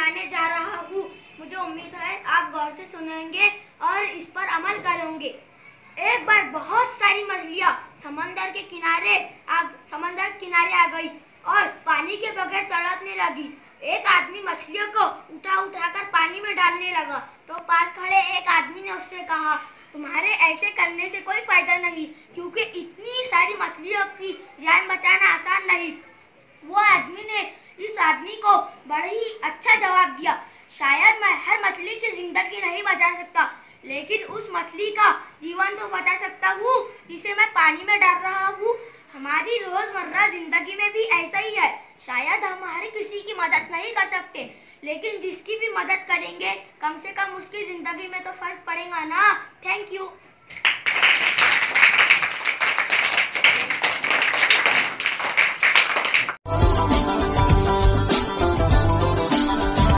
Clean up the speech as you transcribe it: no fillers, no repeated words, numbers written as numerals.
बताने जा रहा हूँ। मुझे उम्मीद है आप गौर से सुनेंगे और इस पर अमल करेंगे। एक बार बहुत सारी मछलियाँ समंदर किनारे आ गई और पानी के बगैर तड़पने लगी। एक आदमी मछलियों को उठाकर पानी में डालने लगा तो पास खड़े एक आदमी ने उससे कहा, तुम्हारे ऐसे करने से कोई फायदा नहीं, क्योंकि इतनी सारी मछलियों की जान बचाना आसान नहीं। वो आदमी ने इस आदमी को बड़ा ही अच्छा जवाब दिया, शायद मैं हर मछली की जिंदगी नहीं बचा सकता, लेकिन उस मछली का जीवन तो बचा सकता हूँ जिसे मैं पानी में डाल रहा हूँ। हमारी रोजमर्रा जिंदगी में भी ऐसा ही है। शायद हम हर किसी की मदद नहीं कर सकते, लेकिन जिसकी भी मदद करेंगे कम से कम उसकी जिंदगी में तो फर्क पड़ेगा ना। Thank you.